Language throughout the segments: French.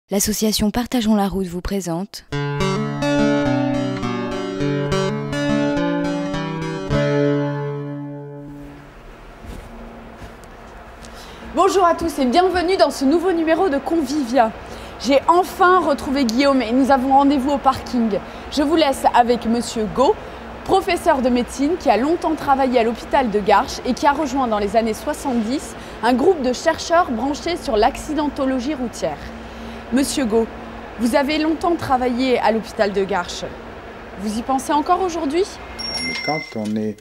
L'association Partageons la route vous présente Bonjour à tous et bienvenue dans ce nouveau numéro de Convivia. J'ai enfin retrouvé Guillaume et nous avons rendez-vous au parking. Je vous laisse avec Monsieur Go, professeur de médecine qui a longtemps travaillé à l'hôpital de Garches et qui a rejoint dans les années 70 un groupe de chercheurs branchés sur l'accidentologie routière. Monsieur Go, vous avez longtemps travaillé à l'hôpital de Garches. Vous y pensez encore aujourd'hui? Quand on est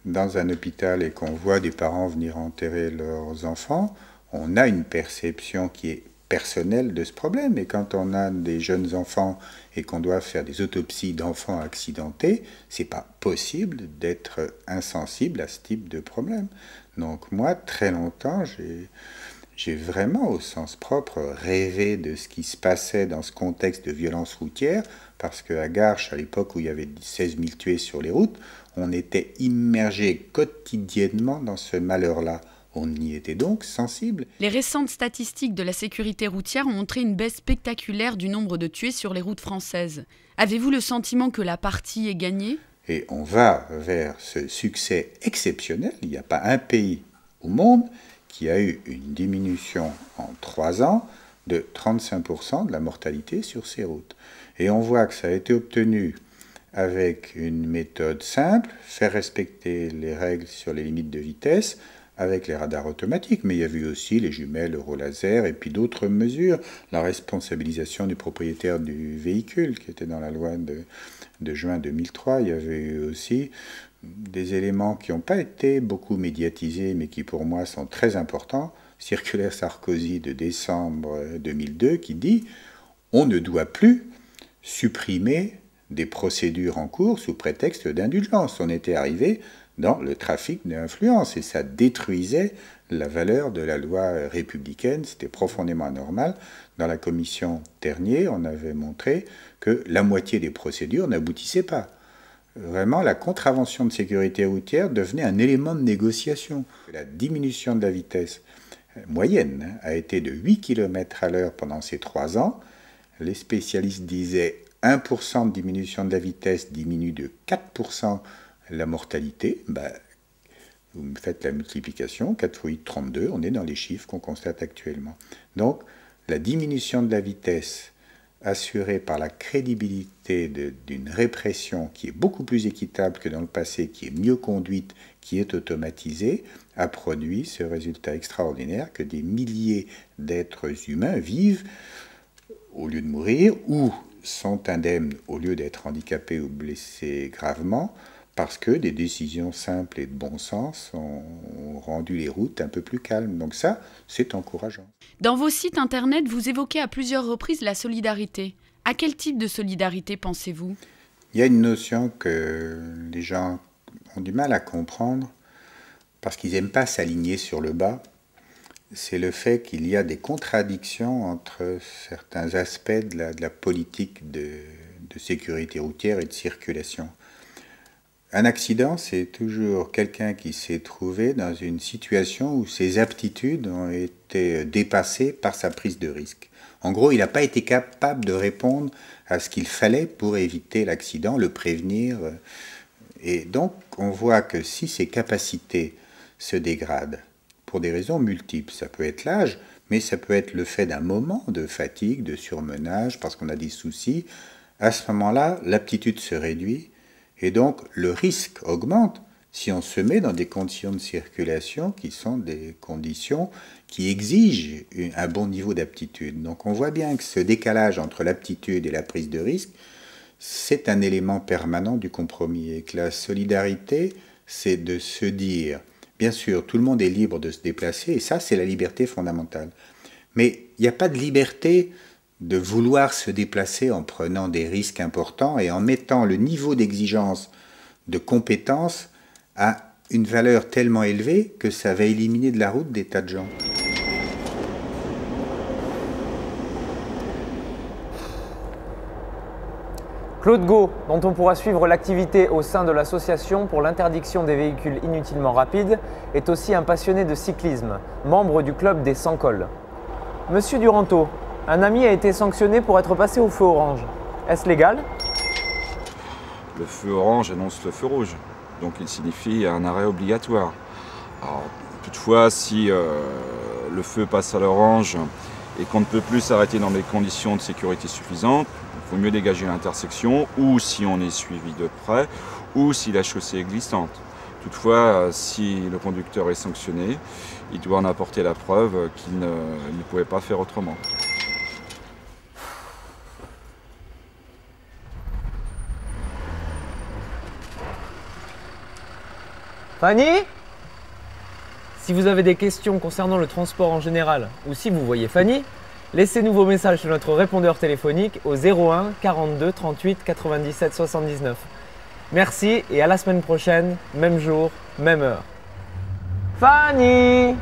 dans un hôpital et qu'on voit des parents venir enterrer leurs enfants, on a une perception qui est personnelle de ce problème. Et quand on a des jeunes enfants et qu'on doit faire des autopsies d'enfants accidentés, c'est pas possible d'être insensible à ce type de problème. Donc moi, très longtemps, j'ai vraiment, au sens propre, rêvé de ce qui se passait dans ce contexte de violence routière, parce qu'à Garches, à l'époque où il y avait 16 000 tués sur les routes, on était immergé quotidiennement dans ce malheur-là. On y était donc sensible. Les récentes statistiques de la sécurité routière ont montré une baisse spectaculaire du nombre de tués sur les routes françaises. Avez-vous le sentiment que la partie est gagnée? Et on va vers ce succès exceptionnel. Il n'y a pas un pays au monde qui a eu une diminution en 3 ans de 35% de la mortalité sur ces routes. Et on voit que ça a été obtenu avec une méthode simple, faire respecter les règles sur les limites de vitesse, avec les radars automatiques, mais il y a eu aussi les jumelles Eurolaser et puis d'autres mesures, la responsabilisation du propriétaire du véhicule qui était dans la loi de juin 2003, il y avait eu aussi des éléments qui n'ont pas été beaucoup médiatisés, mais qui pour moi sont très importants. Circulaire Sarkozy de décembre 2002 qui dit « On ne doit plus supprimer des procédures en cours sous prétexte d'indulgence ». On était arrivé dans le trafic d'influence et ça détruisait la valeur de la loi républicaine. C'était profondément anormal. Dans la commission Ternier, on avait montré que la moitié des procédures n'aboutissaient pas. Vraiment, la contravention de sécurité routière devenait un élément de négociation. La diminution de la vitesse moyenne a été de 8 km à l'heure pendant ces 3 ans. Les spécialistes disaient 1% de diminution de la vitesse diminue de 4% la mortalité. Vous me faites la multiplication, 4 x 8, 32, on est dans les chiffres qu'on constate actuellement. Donc, la diminution de la vitesse assurée par la crédibilité d'une répression qui est beaucoup plus équitable que dans le passé, qui est mieux conduite, qui est automatisée, a produit ce résultat extraordinaire que des milliers d'êtres humains vivent au lieu de mourir ou sont indemnes au lieu d'être handicapés ou blessés gravement parce que des décisions simples et de bon sens ont rendu les routes un peu plus calmes. Donc ça, c'est encourageant. Dans vos sites internet, vous évoquez à plusieurs reprises la solidarité. À quel type de solidarité pensez-vous? Il y a une notion que les gens ont du mal à comprendre parce qu'ils n'aiment pas s'aligner sur le bas. C'est le fait qu'il y a des contradictions entre certains aspects de la politique de sécurité routière et de circulation. Un accident, c'est toujours quelqu'un qui s'est trouvé dans une situation où ses aptitudes ont été dépassées par sa prise de risque. En gros, il n'a pas été capable de répondre à ce qu'il fallait pour éviter l'accident, le prévenir. Et donc, on voit que si ces capacités se dégradent, pour des raisons multiples, ça peut être l'âge, mais ça peut être le fait d'un moment de fatigue, de surmenage, parce qu'on a des soucis. À ce moment-là, l'aptitude se réduit. Et donc, le risque augmente si on se met dans des conditions de circulation qui sont des conditions qui exigent un bon niveau d'aptitude. Donc, on voit bien que ce décalage entre l'aptitude et la prise de risque, c'est un élément permanent du compromis. Et que la solidarité, c'est de se dire, bien sûr, tout le monde est libre de se déplacer, et ça, c'est la liberté fondamentale. Mais il n'y a pas de liberté de vouloir se déplacer en prenant des risques importants et en mettant le niveau d'exigence de compétence à une valeur tellement élevée que ça va éliminer de la route des tas de gens. Claude Go, dont on pourra suivre l'activité au sein de l'association pour l'interdiction des véhicules inutilement rapides, est aussi un passionné de cyclisme, membre du club des 100 cols. Monsieur Duranteau, Un ami a été sanctionné pour être passé au feu orange. Est-ce légal? Le feu orange annonce le feu rouge, donc il signifie un arrêt obligatoire. Alors, toutefois, si le feu passe à l'orange et qu'on ne peut plus s'arrêter dans des conditions de sécurité suffisantes, il vaut mieux dégager l'intersection, ou si on est suivi de près, ou si la chaussée est glissante. Toutefois, si le conducteur est sanctionné, il doit en apporter la preuve qu'il ne pouvait pas faire autrement. Fanny? Si vous avez des questions concernant le transport en général ou si vous voyez Fanny, laissez-nous vos messages sur notre répondeur téléphonique au 01 42 38 97 79. Merci et à la semaine prochaine, même jour, même heure. Fanny!